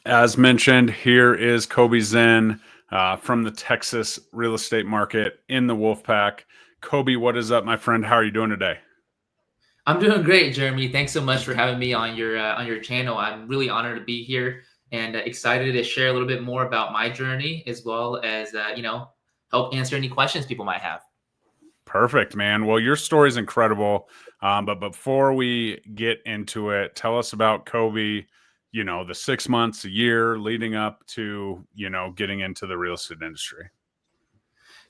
As mentioned, here is Kobe Xin from the Texas real estate market in the Wolfpack. Kobe, what is up, my friend? How are you doing today? I'm doing great, Jeremy. Thanks so much for having me on your channel. I'm really honored to be here and excited to share a little bit more about my journey as well as help answer any questions people might have. Perfect, man. Well, your story is incredible. But before we get into it, tell us about Kobe, the 6 months, a year leading up to, getting into the real estate industry.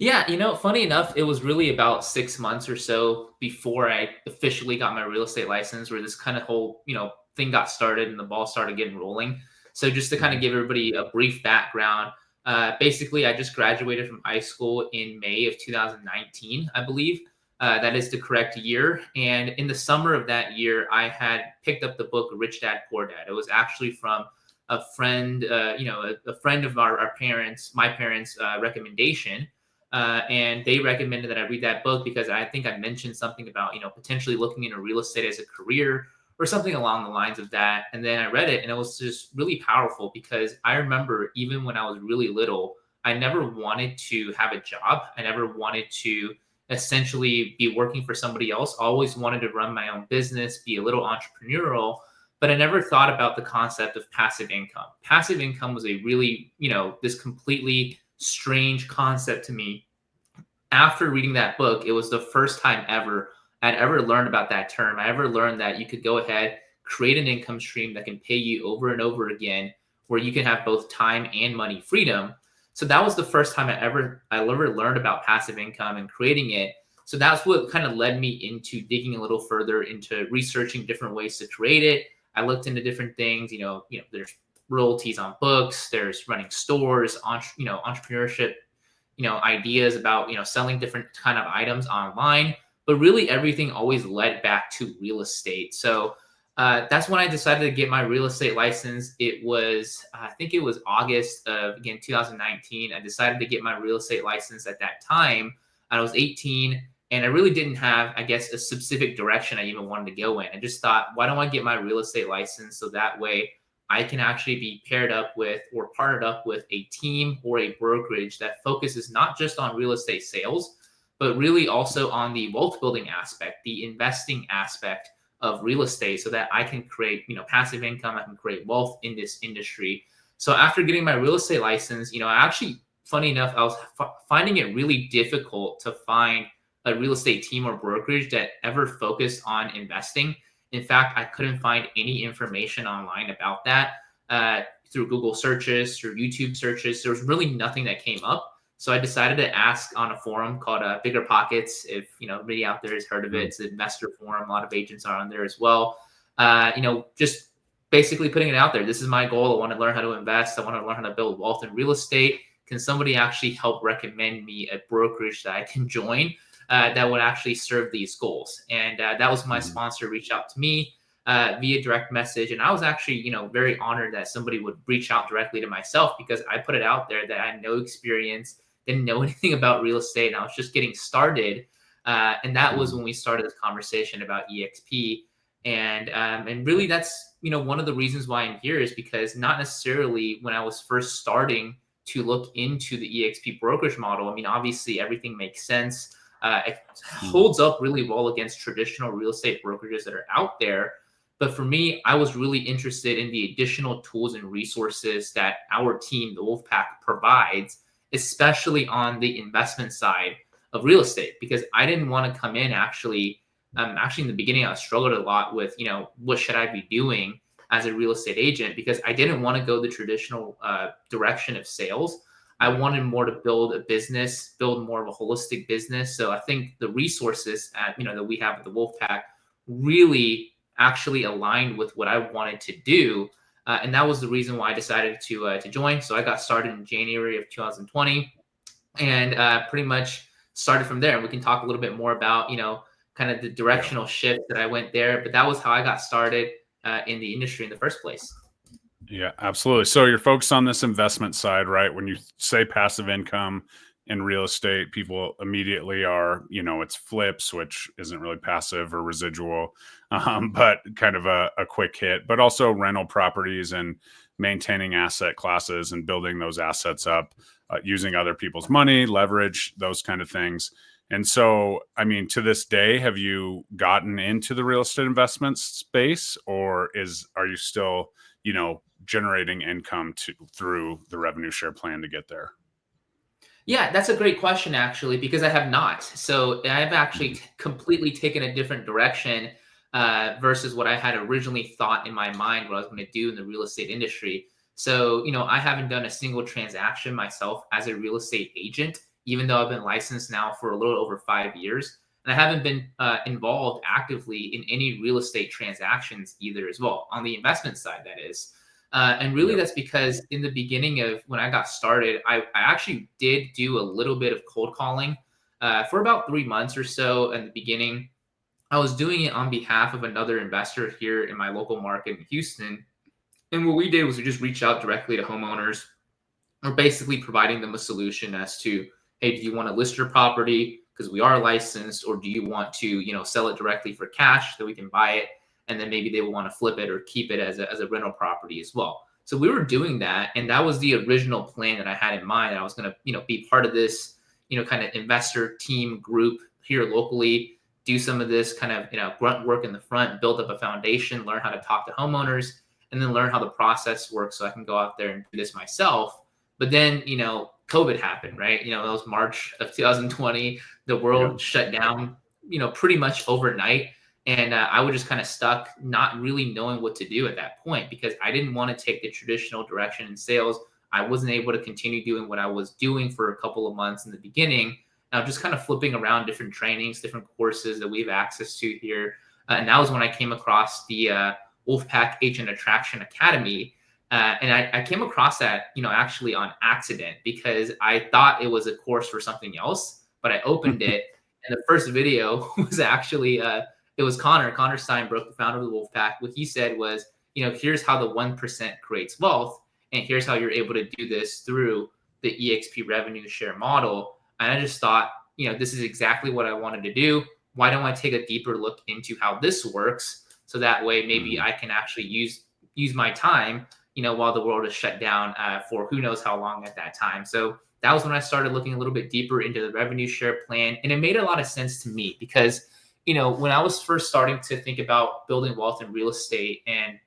Yeah, funny enough, it was really about 6 months or so before I officially got my real estate license, where this kind of whole thing got started and the ball started getting rolling. So just to kind of Mhm. give everybody a brief background, basically I just graduated from high school in May of 2019, I believe. That is the correct year. And in the summer of that year, I had picked up the book Rich Dad Poor Dad. It was actually from a friend, a friend of our parents, my parents' recommendation, and they recommended that I read that book because I think I mentioned something about potentially looking into real estate as a career or something along the lines of that. And then I read it, and it was just really powerful because I remember even when I was really little, I never wanted to have a job. I never wanted to essentially be working for somebody else. I always wanted to run my own business, be a little entrepreneurial, but I never thought about the concept of passive income. Passive income was a really, this completely strange concept to me. After reading that book, it was the first time ever I'd ever learned about that term. I ever learned that you could go ahead, create an income stream that can pay you over and over again, where you can have both time and money freedom. So that was the first time I ever learned about passive income and creating it. So that's what kind of led me into digging a little further into researching different ways to create it. I looked into different things. There's royalties on books. There's running stores, entrepreneurship, ideas about selling different kind of items online, but really everything always led back to real estate. So that's when I decided to get my real estate license. It was, I think it was August of, again, 2019. I decided to get my real estate license at that time. I was 18, and I really didn't have, I guess, a specific direction I even wanted to go in. I just thought, why don't I get my real estate license so that way I can actually be paired up with or partnered up with a team or a brokerage that focuses not just on real estate sales, but really also on the wealth building aspect, the investing aspect of real estate, so that I can create, passive income. I can create wealth in this industry. So after getting my real estate license, I actually, funny enough, I was finding it really difficult to find a real estate team or brokerage that ever focused on investing. In fact, I couldn't find any information online about that through Google searches, through YouTube searches. There was really nothing that came up. So I decided to ask on a forum called Bigger Pockets. If anybody out there has heard of it, Mhm. it's an investor forum. A lot of agents are on there as well. Just basically putting it out there. This is my goal. I want to learn how to invest. I want to learn how to build wealth in real estate. Can somebody actually help recommend me a brokerage that I can join that would actually serve these goals? And that was my Mhm. sponsor reached out to me via direct message. And I was actually, very honored that somebody would reach out directly to myself because I put it out there that I had no experience, didn't know anything about real estate, and I was just getting started. And that was Mhm. when we started this conversation about EXP. And really that's, one of the reasons why I'm here is because not necessarily when I was first starting to look into the EXP brokerage model, I mean, obviously everything makes sense. It Mhm. holds up really well against traditional real estate brokerages that are out there. But for me, I was really interested in the additional tools and resources that our team, the Wolfpack, provides, especially on the investment side of real estate, because I didn't want to come in actually in the beginning, I struggled a lot with, what should I be doing as a real estate agent, because I didn't want to go the traditional direction of sales. I wanted more to build a business, build more of a holistic business. So I think the resources that we have at the Wolfpack really actually aligned with what I wanted to do. And that was the reason why I decided to join. So I got started in January of 2020, and pretty much started from there. And we can talk a little bit more about kind of the Yeah. directional shift that I went there. But that was how I got started in the industry in the first place. Yeah, absolutely. So you're focused on this investment side, right? When you say passive income, in real estate, people immediately are, it's flips, which isn't really passive or residual, but kind of a quick hit, but also rental properties and maintaining asset classes and building those assets up, using other people's money, leverage, those kind of things. And so, I mean, to this day, have you gotten into the real estate investment space, or are you still, generating income through the revenue share plan to get there? Yeah, that's a great question actually, because I have not. So I've actually Mhm. completely taken a different direction versus what I had originally thought in my mind what I was going to do in the real estate industry. So, I haven't done a single transaction myself as a real estate agent, even though I've been licensed now for a little over 5 years. And I haven't been involved actively in any real estate transactions either, as well, on the investment side, that is. And really, Yep. that's because in the beginning of when I got started, I actually did do a little bit of cold calling for about 3 months or so in the beginning. I was doing it on behalf of another investor here in my local market in Houston. And what we did was we just reached out directly to homeowners. We're basically providing them a solution as to, hey, do you want to list your property because we are licensed, or do you want to, sell it directly for cash so we can buy it, and then maybe they will want to flip it or keep it as a rental property as well. So we were doing that, and that was the original plan that I had in mind. I was going to, be part of this, kind of investor team group here locally, do some of this kind of, grunt work in the front, build up a foundation, learn how to talk to homeowners, and then learn how the process works so I can go out there and do this myself. But then, COVID happened, right? It was March of 2020. The Yep. world shut down, pretty much overnight. And I was just kind of stuck, not really knowing what to do at that point because I didn't want to take the traditional direction in sales. I wasn't able to continue doing what I was doing for a couple of months in the beginning. Now, just kind of flipping around different trainings, different courses that we have access to here. And that was when I came across the Wolfpack Agent Attraction Academy. And I came across that, actually on accident because I thought it was a course for something else, but I opened it and the first video was actually, it was Connor Steinbrook, the founder of the Wolfpack. What he said was, here's how the 1% creates wealth. And here's how you're able to do this through the EXP revenue share model. And I just thought, this is exactly what I wanted to do. Why don't I take a deeper look into how this works? So that way, maybe Mhm. I can actually use my time, while the world is shut down for who knows how long at that time. So that was when I started looking a little bit deeper into the revenue share plan. And it made a lot of sense to me because, when I was first starting to think about building wealth in real estate and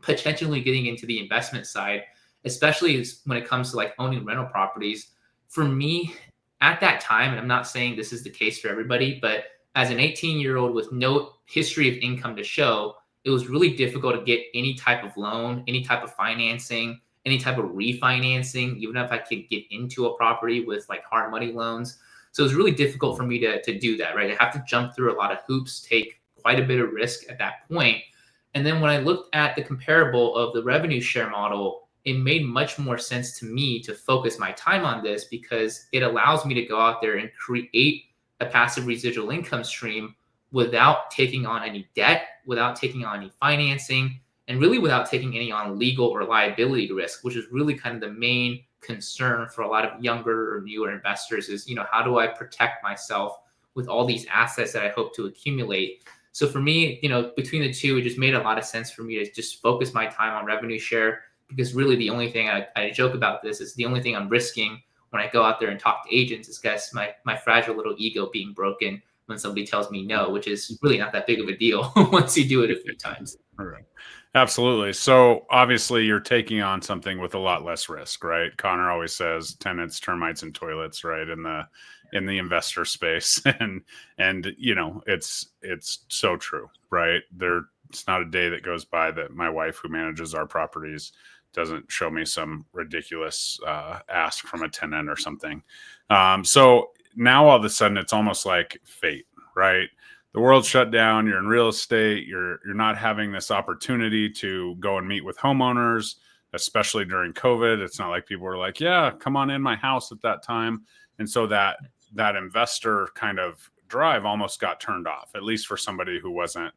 potentially getting into the investment side, especially when it comes to like owning rental properties, for me at that time, and I'm not saying this is the case for everybody, but as an 18-year-old with no history of income to show, it was really difficult to get any type of loan, any type of financing, any type of refinancing, even if I could get into a property with like hard money loans. So it was really difficult for me to do that, right? I have to jump through a lot of hoops, take quite a bit of risk at that point. And then when I looked at the comparable of the revenue share model, it made much more sense to me to focus my time on this because it allows me to go out there and create a passive residual income stream without taking on any debt, without taking on any financing, and really without taking any on legal or liability risk, which is really kind of the main concern for a lot of younger or newer investors is, how do I protect myself with all these assets that I hope to accumulate? So for me, between the two, it just made a lot of sense for me to just focus my time on revenue share because really the only thing I joke about this is the only thing I'm risking when I go out there and talk to agents is guess my fragile little ego being broken when somebody tells me no, which is really not that big of a deal once you do it a few times. All right. Absolutely. So obviously you're taking on something with a lot less risk, right? Connor always says tenants, termites, and toilets, right? In the investor space. And it's so true, right? It's not a day that goes by that my wife who manages our properties doesn't show me some ridiculous ask from a tenant or something. So now all of a sudden it's almost like fate, right? The world's shut down, you're in real estate, you're not having this opportunity to go and meet with homeowners, especially during COVID. It's not like people were like, yeah, come on in my house at that time. And so that investor kind of drive almost got turned off, at least for somebody who wasn't,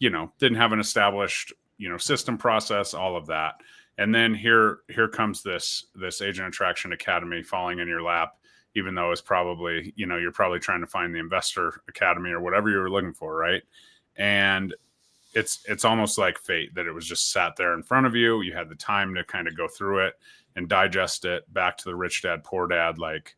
didn't have an established, system process, all of that. And then here comes this Agent Attraction Academy falling in your lap, even though it's probably, you're probably trying to find the investor academy or whatever you were looking for, right? And it's almost like fate that it was just sat there in front of you. You had the time to kind of go through it and digest it. Back to the rich dad, poor dad, like,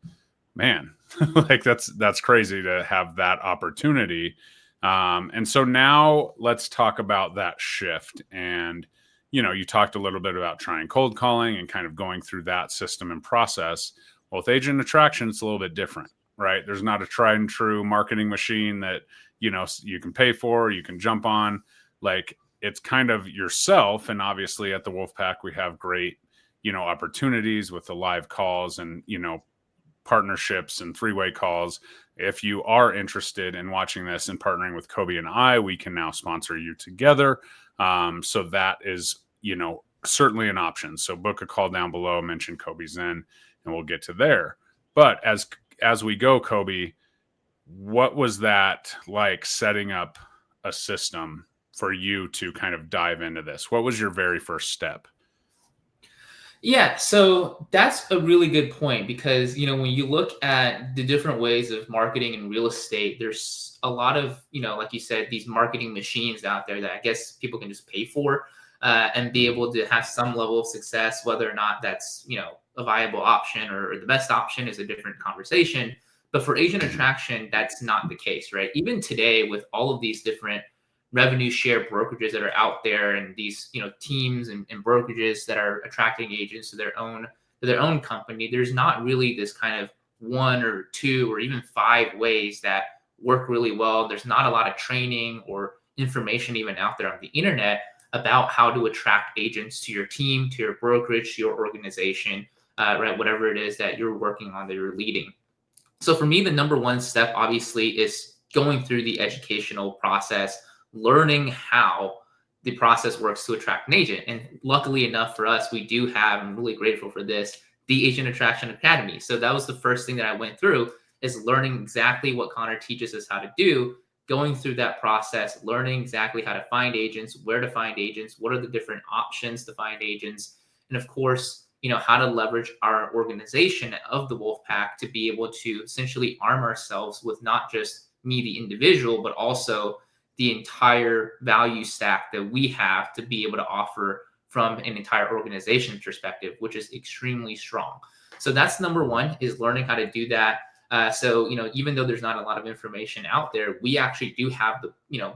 man, like that's crazy to have that opportunity. And so now let's talk about that shift. And, you talked a little bit about trying cold calling and kind of going through that system and process. Well, with agent attraction, it's a little bit different, right? There's not a tried and true marketing machine that, you can pay for, you can jump on. Like, it's kind of yourself. And obviously at the Wolfpack, we have great, opportunities with the live calls and, partnerships and three-way calls. If you are interested in watching this and partnering with Kobe and I, we can now sponsor you together. So that is, certainly an option. So book a call down below, mention Kobe Xin, and we'll get to there. But as we go, Kobe, what was that like, setting up a system for you to kind of dive into this? What was your very first step? Yeah, so that's a really good point because, when you look at the different ways of marketing in real estate, there's a lot of, like you said, these marketing machines out there that I guess people can just pay for and be able to have some level of success. Whether or not that's, a viable option or the best option is a different conversation. But for agent attraction, that's not the case, right? Even today, with all of these different revenue share brokerages that are out there and these teams and brokerages that are attracting agents to their own company, there's not really this kind of one or two or even five ways that work really well. There's not a lot of training or information even out there on the internet about how to attract agents to your team, to your brokerage, to your organization, right? Whatever it is that you're working on, that you're leading. So for me, the number one step obviously is going through the educational process, learning how the process works to attract an agent. And luckily enough for us, we do have, I'm really grateful for this, the Agent Attraction Academy. So that was the first thing that I went through, is learning exactly what Connor teaches us how to do, going through that process, learning exactly how to find agents, where to find agents, what are the different options to find agents, and of course, how to leverage our organization of the Wolfpack to be able to essentially arm ourselves with not just me, the individual, but also the entire value stack that we have to be able to offer from an entire organization perspective, which is extremely strong. So that's number one, is learning how to do that. So, even though there's not a lot of information out there, we actually do have the,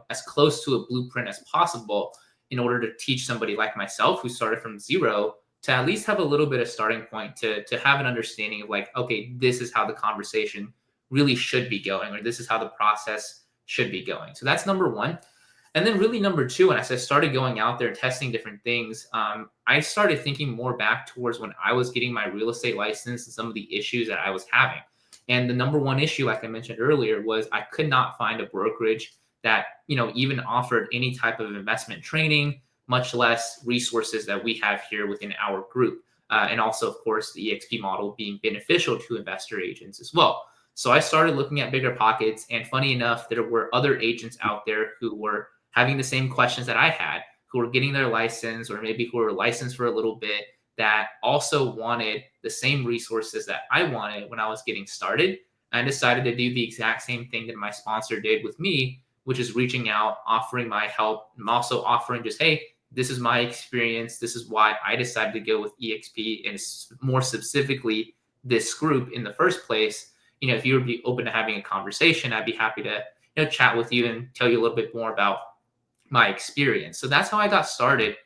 as close to a blueprint as possible in order to teach somebody like myself who started from zero to at least have a little bit of starting point to have an understanding of like, okay, this is how the conversation really should be going, or this is how the process should be going. So that's number one. And then really number two, and as I started going out there testing different things, I started thinking more back towards when I was getting my real estate license and some of the issues that I was having. And the number one issue, like I mentioned earlier, was I could not find a brokerage that, even offered any type of investment training, much less resources that we have here within our group. And also, of course, the EXP model being beneficial to investor agents as well. So I started looking at bigger pockets, and funny enough, there were other agents out there who were having the same questions that I had, who were getting their license, or maybe who were licensed for a little bit, that also wanted the same resources that I wanted when I was getting started. I decided to do the exact same thing that my sponsor did with me, which is reaching out, offering my help. I'm also offering just, hey, this is my experience. This is why I decided to go with EXP, and more specifically, this group in the first place. If you would be open to having a conversation, I'd be happy to, chat with you and tell you a little bit more about my experience. So that's how I got started,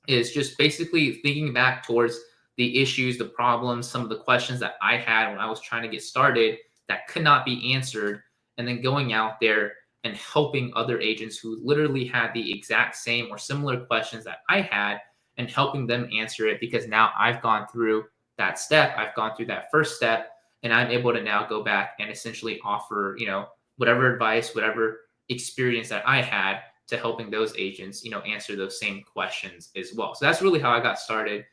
is just basically thinking back towards the issues, the problems, some of the questions that I had when I was trying to get started that could not be answered, and then going out there and helping other agents who literally had the exact same or similar questions that I had, and helping them answer it, because now I've gone through that step. I've gone through that first step, and I'm able to now go back and essentially offer, whatever advice, whatever experience that I had, to helping those agents, answer those same questions as well. So that's really how I got started.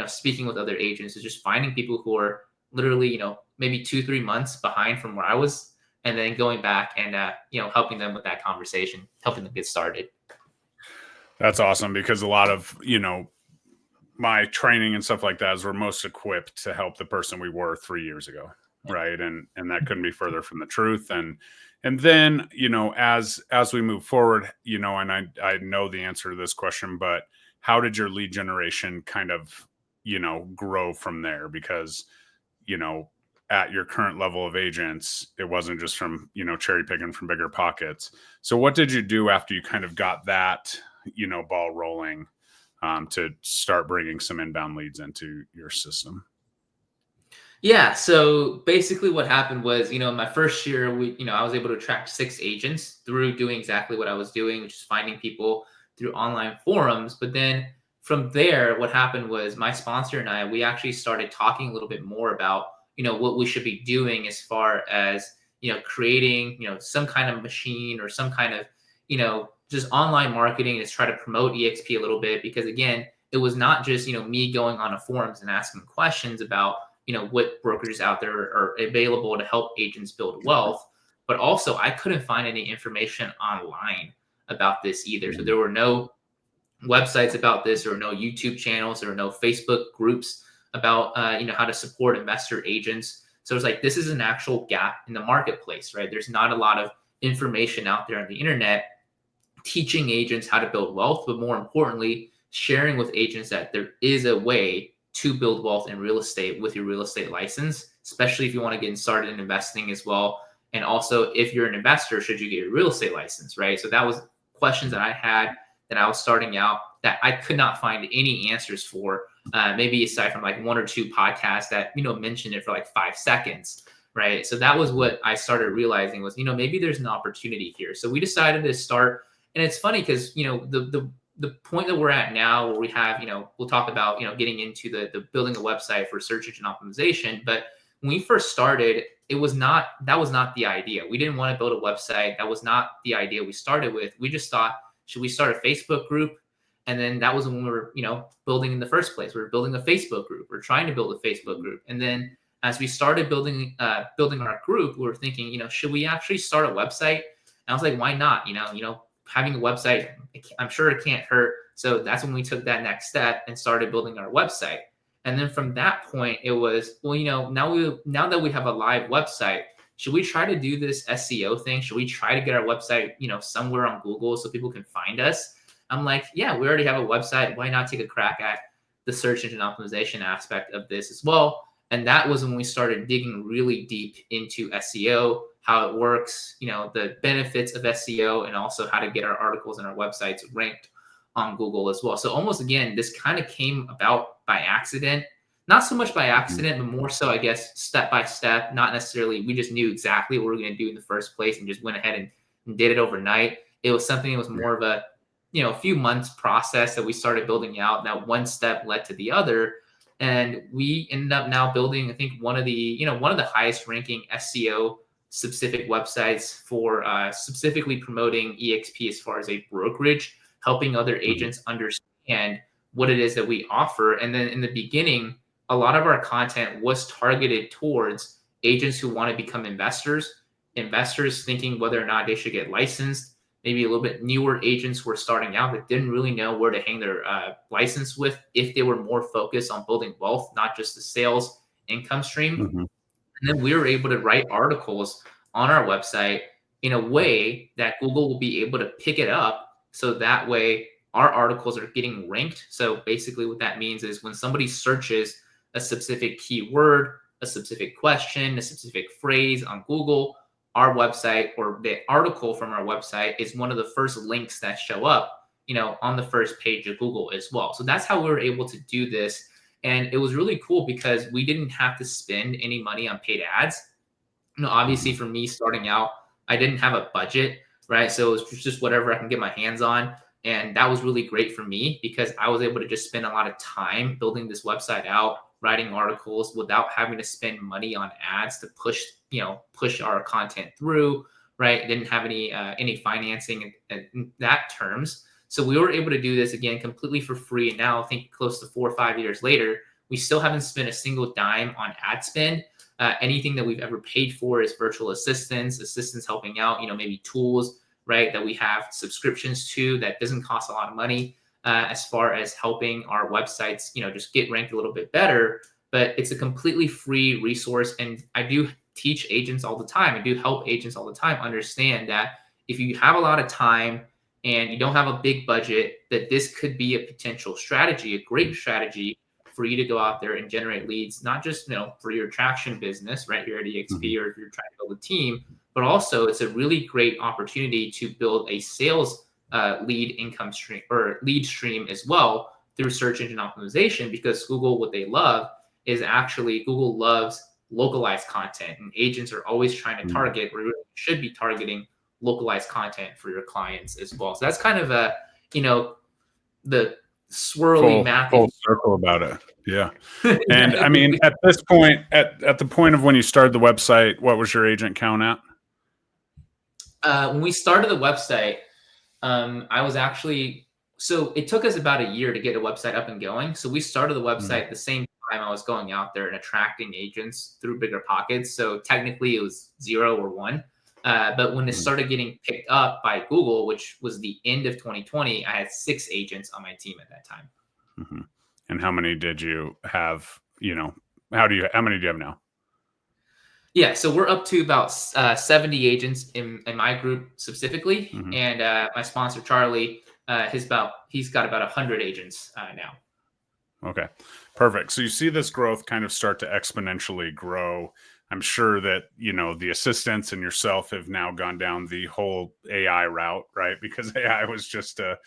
Speaking with other agents, is just finding people who are literally, maybe 2-3 months behind from where I was, and then going back and, helping them with that conversation, helping them get started. That's awesome, because a lot of, my training and stuff like that is we're most equipped to help the person we were 3 years ago. right? And that couldn't be further from the truth. And then, as we move forward, and I know the answer to this question, but how did your lead generation kind of, grow from there? Because, you know, at your current level of agents, it wasn't just from, cherry picking from bigger pockets. So what did you do after you kind of got that, ball rolling, to start bringing some inbound leads into your system? Yeah. So basically, what happened was, my first year, I was able to attract 6 agents through doing exactly what I was doing, which is finding people through online forums. But then from there, what happened was my sponsor and I, we actually started talking a little bit more about, what we should be doing as far as, creating, some kind of machine or some kind of, just online marketing to try to promote EXP a little bit. Because again, it was not just, me going on a forums and asking questions about, what brokerages out there are available to help agents build wealth, but also I couldn't find any information online about this either. So Mhm. there were no websites about this, or no YouTube channels, or no Facebook groups about how to support investor agents. So it's like, this is an actual gap in the marketplace, right? There's not a lot of information out there on the internet teaching agents how to build wealth, but more importantly, sharing with agents that there is a way to build wealth in real estate with your real estate license, especially if you want to get started in investing as well. And also, if you're an investor, should you get your real estate license, right? So that was questions that I had that I was starting out that I could not find any answers for. Maybe aside from like 1 or 2 podcasts that mentioned it for like 5 seconds, right? So that was what I started realizing was maybe there's an opportunity here. So we decided to start, and it's funny because the point that we're at now, where we have we'll talk about getting into the building a website for search engine optimization. But when we first started, that was not the idea. We didn't want to build a website. That was not the idea we started with. We just thought, should we start a Facebook group? And then that was when we were building in the first place. We were building a Facebook group. We're trying to build a Facebook group. And then as we started building our group, we were thinking, should we actually start a website? And I was like, why not? Having a website, I'm sure it can't hurt. So that's when we took that next step and started building our website. And then from that point, it was, well, now that we have a live website, should we try to do this SEO thing? Should we try to get our website, somewhere on Google so people can find us? I'm like, yeah, we already have a website. Why not take a crack at the search engine optimization aspect of this as well? And that was when we started digging really deep into SEO, how it works, the benefits of SEO, and also how to get our articles and our websites ranked on Google as well. So almost again, this kind of came about by accident, not so much by Mhm. accident, but more so, I guess, step by step. Not necessarily, we just knew exactly what we were going to do in the first place and just went ahead and did it overnight. It was something that was more of a few months process that we started building out. That one step led to the other. And we ended up now building, I think, one of the highest ranking SEO specific websites for specifically promoting EXP as far as a brokerage, helping other Mhm. agents understand what it is that we offer. And then in the beginning, a lot of our content was targeted towards agents who want to become investors thinking whether or not they should get licensed. Maybe a little bit newer agents were starting out that didn't really know where to hang their license with, if they were more focused on building wealth, not just the sales income stream. Mhm. And then we were able to write articles on our website in a way that Google will be able to pick it up. So that way our articles are getting ranked. So basically what that means is when somebody searches a specific keyword, a specific question, a specific phrase on Google, our website or the article from our website is one of the first links that show up, on the first page of Google as well. So that's how we were able to do this. And it was really cool because we didn't have to spend any money on paid ads. Obviously Mhm. for me starting out, I didn't have a budget, right? So it was just whatever I can get my hands on. And that was really great for me because I was able to just spend a lot of time building this website out, writing articles without having to spend money on ads to push our content through, right? Didn't have any financing in that terms. So we were able to do this again completely for free. And now I think close to 4 or 5 years later, we still haven't spent a single dime on ad spend. Anything that we've ever paid for is virtual assistants helping out, maybe tools, right, that we have subscriptions to that doesn't cost a lot of money, as far as helping our websites, just get ranked a little bit better. but it's a completely free resource. And I do teach agents all the time. I do help agents all the time understand that if you have a lot of time and you don't have a big budget, that this could be a potential strategy, a great strategy for you to go out there and generate leads, not just, for your attraction business, right here at EXP, or if you're trying to build a team, but also it's a really great opportunity to build a sales lead income stream or lead stream as well through search engine optimization, because Google, what they love is actually Google loves localized content, and agents are always trying to target, or really should be targeting localized content for your clients as well. So that's kind of the swirly math. Full circle about it. Yeah. And I mean, at this point, at the point of when you started the website, what was your agent count at? When we started the website, I was actually, so it took us about a year to get a website up and going. So we started the website the same time I was going out there and attracting agents through Bigger Pockets. So technically it was 0 or 1. But when it started getting picked up by Google, which was the end of 2020, I had 6 agents on my team at that time. And how many did you have? How many do you have now? Yeah, so we're up to about 70 agents in my group specifically, and my sponsor Charlie, he's got about 100 agents now. Okay, perfect. So you see this growth kind of start to exponentially grow. I'm sure that, the assistants and yourself have now gone down the whole AI route, right? Because AI was just a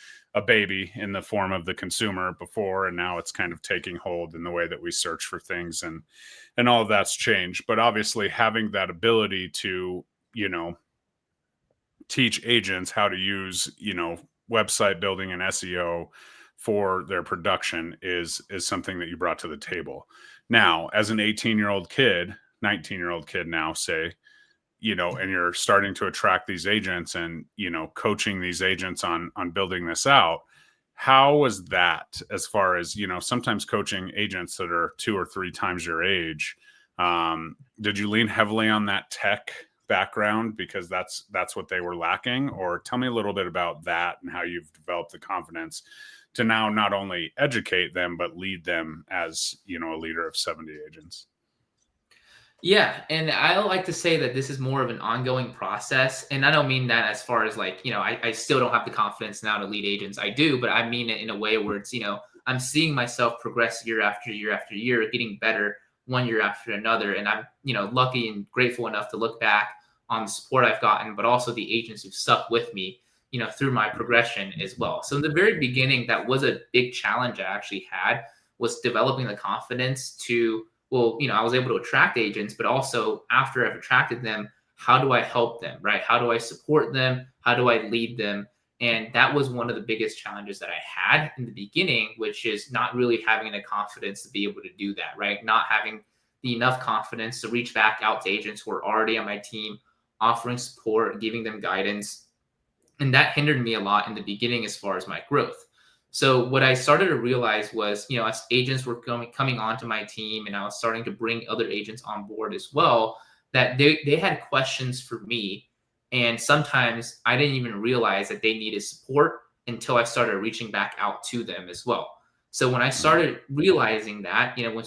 baby in the form of the consumer before, and now it's kind of taking hold in the way that we search for things, and all of that's changed. But obviously having that ability to, teach agents how to use, website building and SEO for their production is something that you brought to the table. Now, as an 18-year-old kid, 19-year-old kid now, say, and you're starting to attract these agents and, coaching these agents on building this out. How was that, as far as, sometimes coaching agents that are 2 or 3 times your age? Did you lean heavily on that tech background because that's what they were lacking? Or tell me a little bit about that and how you've developed the confidence to now not only educate them, but lead them as, a leader of 70 agents. Yeah. And I like to say that this is more of an ongoing process. And I don't mean that as far as like, I still don't have the confidence now to lead agents. I do, but I mean it in a way where it's, I'm seeing myself progress year after year after year, getting better one year after another. And I'm, lucky and grateful enough to look back on the support I've gotten, but also the agents who've stuck with me, through my progression as well. So in the very beginning, that was a big challenge I actually had, was developing the confidence to, I was able to attract agents, but also after I've attracted them, how do I help them, right? How do I support them? How do I lead them? And that was one of the biggest challenges that I had in the beginning, which is not really having the confidence to be able to do that, right? Not having the enough confidence to reach back out to agents who are already on my team, offering support, giving them guidance. And that hindered me a lot in the beginning as far as my growth. So what I started to realize was, as agents were coming onto my team and I was starting to bring other agents on board as well, that they had questions for me. And sometimes I didn't even realize that they needed support until I started reaching back out to them as well. So when I started realizing that, when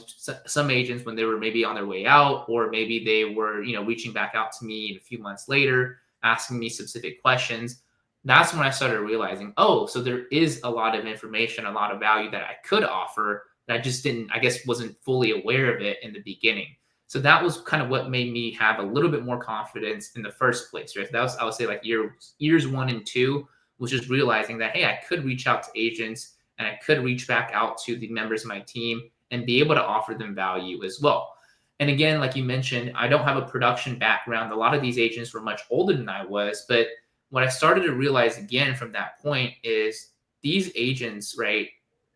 some agents, when they were maybe on their way out, or maybe they were, reaching back out to me a few months later, asking me specific questions, that's when I started realizing, so there is a lot of information, a lot of value that I could offer that I just wasn't fully aware of it in the beginning. So that was kind of what made me have a little bit more confidence in the first place, right? That was, I would say, like years 1 and 2, was just realizing that, hey, I could reach out to agents and I could reach back out to the members of my team and be able to offer them value as well. And again, like you mentioned, I don't have a production background. A lot of these agents were much older than I was, but what I started to realize again from that point is these agents, right,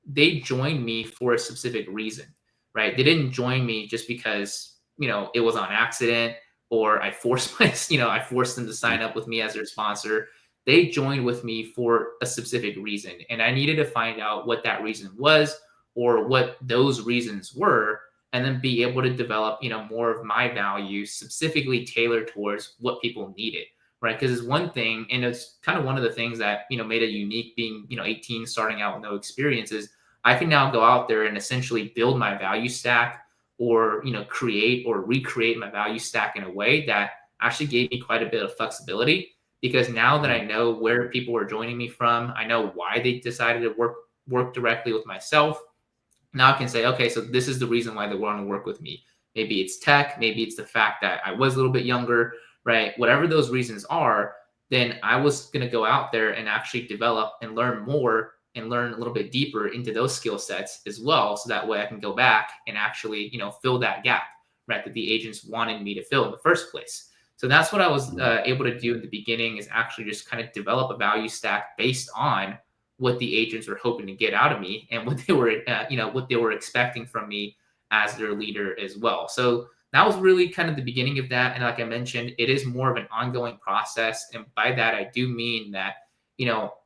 they joined me for a specific reason, right? They didn't join me just because, it was on accident, or I forced them to sign up with me as their sponsor. They joined with me for a specific reason. And I needed to find out what that reason was, or what those reasons were, and then be able to develop, more of my value specifically tailored towards what people needed. Right. Because it's one thing, and it's kind of one of the things that, made it unique being, 18, starting out with no experience, is I can now go out there and essentially build my value stack or, create or recreate my value stack in a way that actually gave me quite a bit of flexibility, because now that I know where people are joining me from, I know why they decided to work directly with myself. Now I can say, okay, so this is the reason why they want to work with me. Maybe it's tech, maybe it's the fact that I was a little bit younger, right? Whatever those reasons are, then I was going to go out there and actually develop and learn more and learn a little bit deeper into those skill sets as well. So that way I can go back and actually, fill that gap, right? That the agents wanted me to fill in the first place. So that's what I was able to do in the beginning, is actually just kind of develop a value stack based on what the agents were hoping to get out of me and what they were, what they were expecting from me as their leader as well. So that was really kind of the beginning of that. And like I mentioned, it is more of an ongoing process. And by that, I do mean that,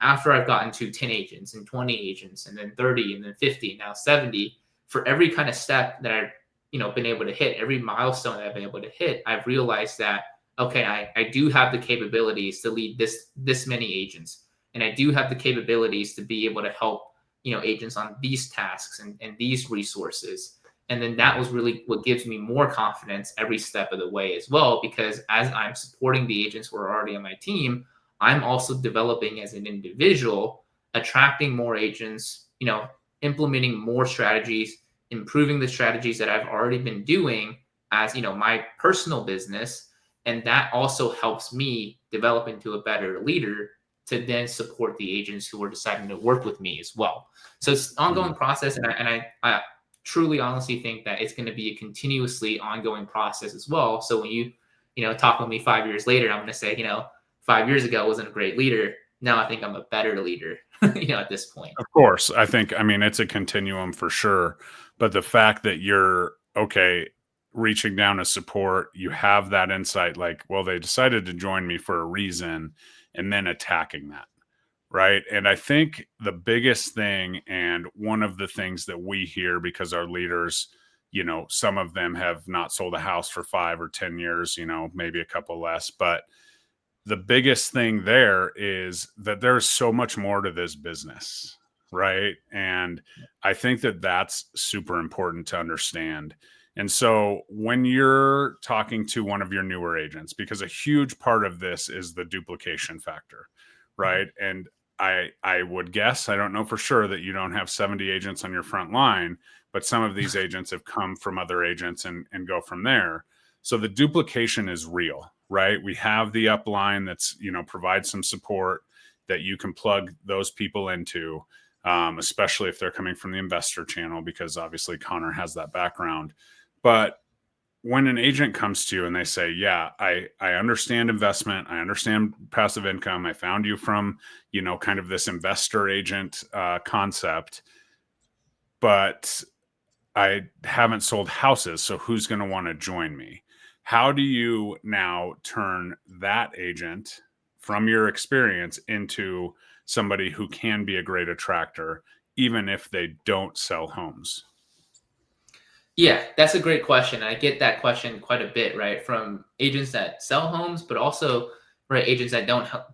after I've gotten to 10 agents and 20 agents and then 30 and then 50, now 70, for every kind of step that I've, been able to hit, every milestone that I've been able to hit, I've realized that, okay, I do have the capabilities to lead this many agents. And I do have the capabilities to be able to help, agents on these tasks and these resources. And then that was really what gives me more confidence every step of the way as well, because as I'm supporting the agents who are already on my team, I'm also developing as an individual, attracting more agents, implementing more strategies, improving the strategies that I've already been doing as, my personal business. And that also helps me develop into a better leader to then support the agents who are deciding to work with me as well. So it's an ongoing process. And I truly honestly think that it's going to be a continuously ongoing process as well. So when you talk with me 5 years later, I'm going to say, 5 years ago I wasn't a great leader. Now I think I'm a better leader, at this point. Of course. I mean, it's a continuum for sure. But the fact that you're reaching down to support, you have that insight, like, well, they decided to join me for a reason, and then attacking that. Right. And I think the biggest thing, and one of the things that we hear, because our leaders, some of them have not sold a house for 5 or 10 years, maybe a couple less, but the biggest thing there is that there's so much more to this business, right? And I think that that's super important to understand. And so when you're talking to one of your newer agents, because a huge part of this is the duplication factor, right? And I would guess, I don't know for sure, that you don't have 70 agents on your front line, but some of these agents have come from other agents and go from there. So the duplication is real, right? We have the upline that's, provides some support that you can plug those people into, especially if they're coming from the investor channel, because obviously Connor has that background. But when an agent comes to you and they say, yeah, I understand investment, I understand passive income, I found you from, kind of this investor agent concept, but I haven't sold houses, so who's going to want to join me? How do you now turn that agent from your experience into somebody who can be a great attractor, even if they don't sell homes? Yeah, that's a great question. I get that question quite a bit, right, from agents that sell homes, but also, right, agents that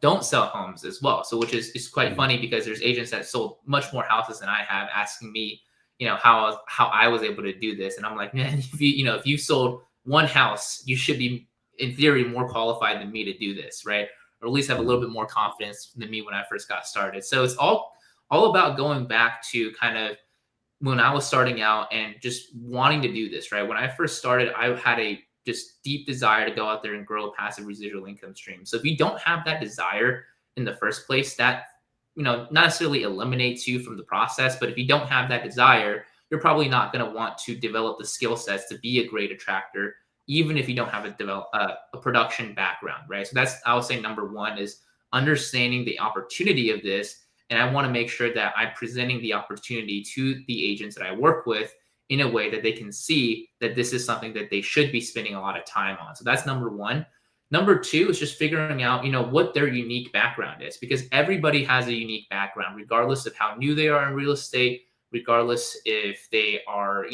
don't sell homes as well. So which is quite funny, because there's agents that sold much more houses than I have, asking me, how I was able to do this, and I'm like, man, if you sold one house, you should be, in theory, more qualified than me to do this, right? Or at least have a little bit more confidence than me when I first got started. So it's all about going back to kind of when I was starting out and just wanting to do this, right? When I first started, I had a just deep desire to go out there and grow a passive residual income stream. So if you don't have that desire in the first place, that, not necessarily eliminates you from the process, but if you don't have that desire, you're probably not going to want to develop the skill sets to be a great attractor, even if you don't have a production background, right? So that's, I would say, number one is understanding the opportunity of this. And I want to make sure that I'm presenting the opportunity to the agents that I work with in a way that they can see that this is something that they should be spending a lot of time on. So that's number one. Number two is just figuring out, what their unique background is, because everybody has a unique background, regardless of how new they are in real estate, regardless if they are,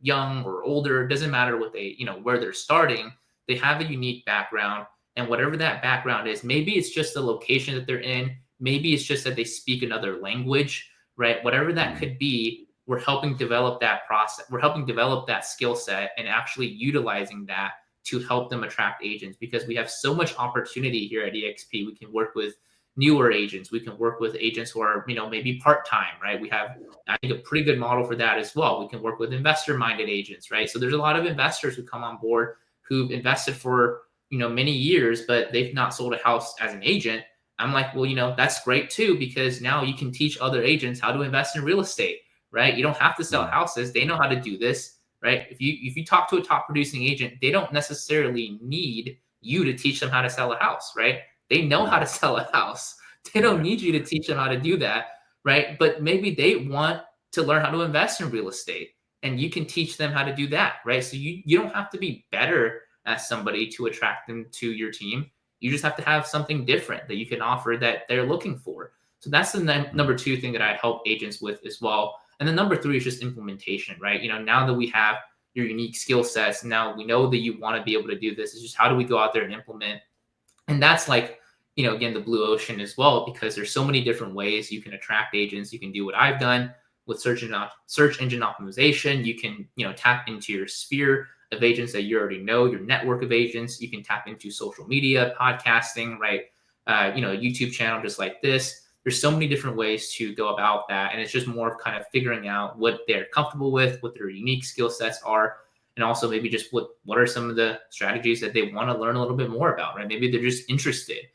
young or older. It doesn't matter what they, where they're starting. They have a unique background. And whatever that background is, maybe it's just the location that they're in. Maybe it's just that they speak another language, right? Whatever that could be, we're helping develop that process. We're helping develop that skill set and actually utilizing that to help them attract agents, because we have so much opportunity here at EXP. We can work with newer agents. We can work with agents who are, maybe part-time, right? We have, I think, a pretty good model for that as well. We can work with investor-minded agents, right? So there's a lot of investors who come on board who've invested for, many years, but they've not sold a house as an agent. I'm like, well, that's great too, because now you can teach other agents how to invest in real estate, right? You don't have to sell houses. They know how to do this, right? If you talk to a top producing agent, they don't necessarily need you to teach them how to sell a house, right? They know how to sell a house. They don't need you to teach them how to do that, right? But maybe they want to learn how to invest in real estate, and you can teach them how to do that, right? So you don't have to be better as somebody to attract them to your team. You just have to have something different that you can offer that they're looking for. So that's the number two thing that I help agents with as well. And then number three is just implementation, right? Now that we have your unique skill sets, now we know that you want to be able to do this. It's just how do we go out there and implement? And that's like, again, the blue ocean as well, because there's so many different ways you can attract agents. You can do what I've done with search engine optimization. You can, tap into your sphere of agents that you already know, your network of agents. You can tap into social media, podcasting, right? A YouTube channel just like this. There's so many different ways to go about that. And it's just more of kind of figuring out what they're comfortable with, what their unique skill sets are, and also maybe just what are some of the strategies that they want to learn a little bit more about, right? Maybe they're just interested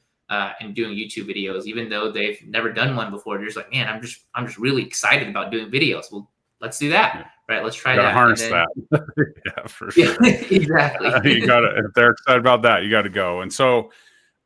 in doing YouTube videos, even though they've never done one before. They're just like, man, I'm just really excited about doing videos. Well, let's do that, right? Let's try that. Harness that. Yeah, for sure. Exactly. You got to, if they're excited about that, you got to go. And so,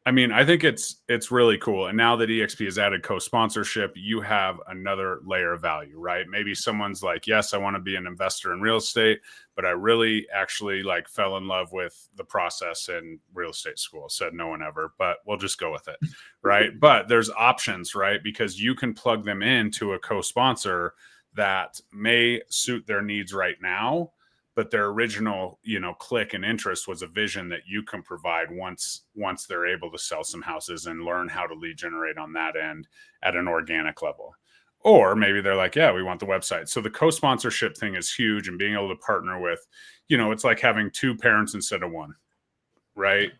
I mean, I think it's really cool. And now that EXP has added co-sponsorship, you have another layer of value, right? Maybe someone's like, yes, I want to be an investor in real estate, but I really actually fell in love with the process in real estate school. Said no one ever, but we'll just go with it, right? But there's options, right? Because you can plug them into a co-sponsor that may suit their needs right now, but their original, click and interest was a vision that you can provide once they're able to sell some houses and learn how to lead generate on that end at an organic level. Or maybe they're like, yeah, we want the website. So the co-sponsorship thing is huge, and being able to partner with, it's like having two parents instead of one, right?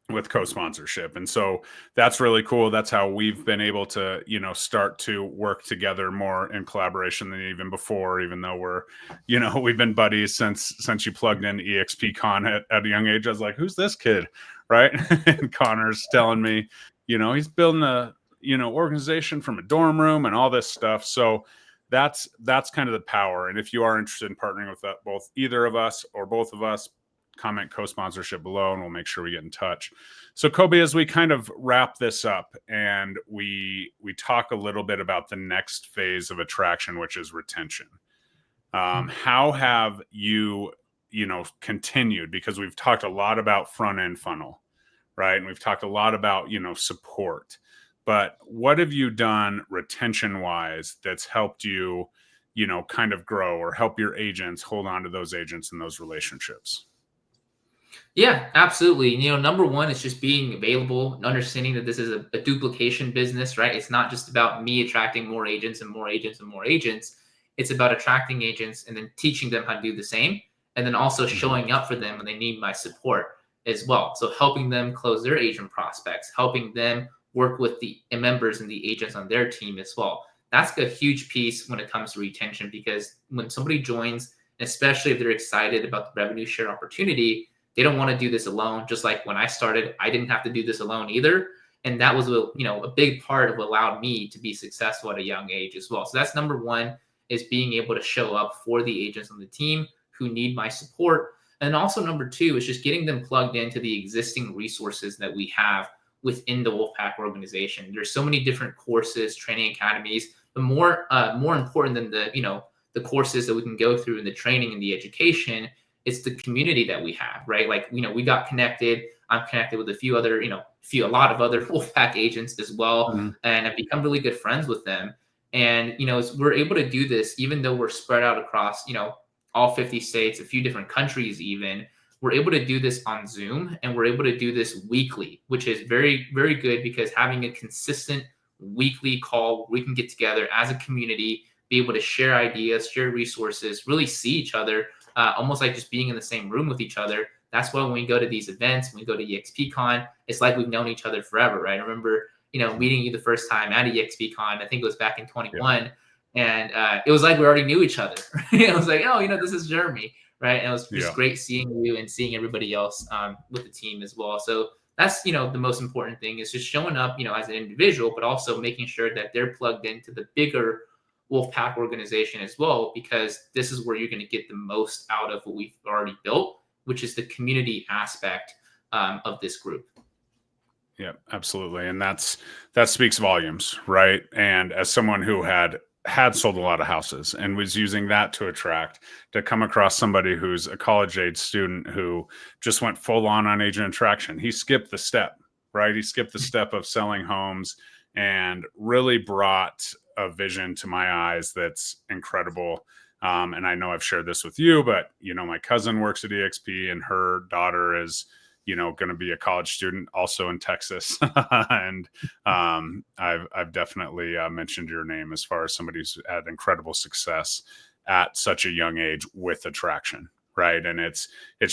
With co-sponsorship. And so that's really cool. That's how we've been able to, start to work together more in collaboration than even before, even though we're, we've been buddies since you plugged in EXP Con at a young age. I was like, who's this kid? Right. And Connor's telling me, he's building a, organization from a dorm room and all this stuff. So that's kind of the power. And if you are interested in partnering with both either of us or both of us, comment co-sponsorship below and we'll make sure we get in touch. So Kobe, as we kind of wrap this up and we talk a little bit about the next phase of attraction, which is retention. How have you, continued? Because we've talked a lot about front end funnel, right? And we've talked a lot about, support, but what have you done retention wise that's helped you, kind of grow or help your agents hold on to those agents and those relationships? Yeah, absolutely. Number one is just being available and understanding that this is a duplication business, right? It's not just about me attracting more agents and more agents and more agents. It's about attracting agents and then teaching them how to do the same. And then also showing up for them when they need my support as well. So helping them close their agent prospects, helping them work with the members and the agents on their team as well. That's a huge piece when it comes to retention, because when somebody joins, especially if they're excited about the revenue share opportunity, they don't want to do this alone. Just like when I started, I didn't have to do this alone either. And that was a big part of what allowed me to be successful at a young age as well. So that's number one, is being able to show up for the agents on the team who need my support. And also number two is just getting them plugged into the existing resources that we have within the Wolfpack organization. There's so many different courses, training academies, but more important than the courses that we can go through in the training and the education, it's the community that we have, right? We got connected. I'm connected with a lot of other Wolfpack agents as well. And I've become really good friends with them. And, we're able to do this, even though we're spread out across, all 50 states, a few different countries even. We're able to do this on Zoom, and we're able to do this weekly, which is very, very good, because having a consistent weekly call where we can get together as a community, be able to share ideas, share resources, really see each other, almost like just being in the same room with each other. That's why when we go to these events, when we go to EXPCon, it's like we've known each other forever, right? I remember, meeting you the first time at EXPCon. I think it was back in 21. And it was like we already knew each other. It was like, oh, this is Jeremy, right? And it was just great seeing you and seeing everybody else with the team as well. So that's, the most important thing is just showing up, as an individual, but also making sure that they're plugged into the bigger Wolfpack organization as well, because this is where you're going to get the most out of what we've already built, which is the community aspect of this group. Yeah, absolutely. And that speaks volumes, right? And as someone who had sold a lot of houses and was using that to come across somebody who's a college age student who just went full on agent attraction. He skipped the step, right? He skipped the step of selling homes and really brought a vision to my eyes that's incredible. And I know I've shared this with you, but my cousin works at EXP and her daughter is going to be a college student also in Texas. And I've definitely mentioned your name as far as somebody who's had incredible success at such a young age with attraction. Right. And it's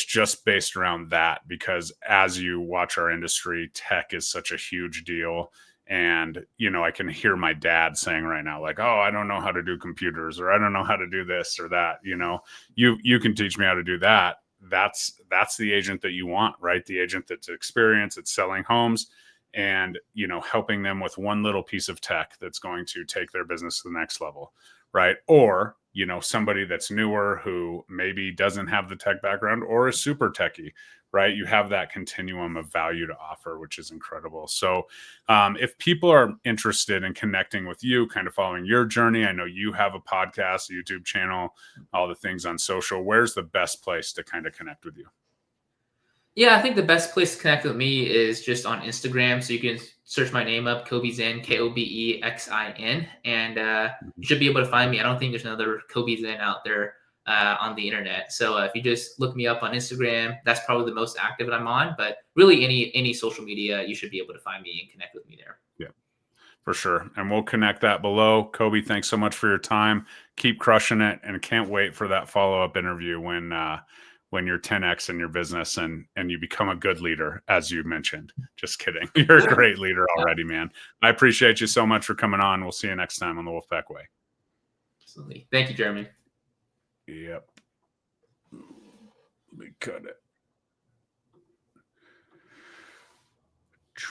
just based around that, because as you watch our industry, tech is such a huge deal. And, I can hear my dad saying right now, like, oh, I don't know how to do computers, or I don't know how to do this or that. You can teach me how to do that. That's the agent that you want, right? The agent that's experienced, it's selling homes and, helping them with one little piece of tech that's going to take their business to the next level, right? Or, somebody that's newer who maybe doesn't have the tech background or is super techie, right? You have that continuum of value to offer, which is incredible. So if people are interested in connecting with you, kind of following your journey, I know you have a podcast, a YouTube channel, all the things on social. Where's the best place to kind of connect with you? Yeah, I think the best place to connect with me is just on Instagram. So you can search my name up, Kobe Xin, Kobexin, and you should be able to find me. I don't think there's another Kobe Xin out there on the internet. So if you just look me up on Instagram, that's probably the most active that I'm on. But really, any social media, you should be able to find me and connect with me there. Yeah, for sure. And we'll connect that below. Kobe, thanks so much for your time. Keep crushing it, and can't wait for that follow-up interview when you're 10x in your business and you become a good leader, as you mentioned. Just kidding. You're a great leader already, man. I appreciate you so much for coming on. We'll see you next time on the Wolfpack Way. Absolutely. Thank you, Jeremy. Yep. Let me cut it.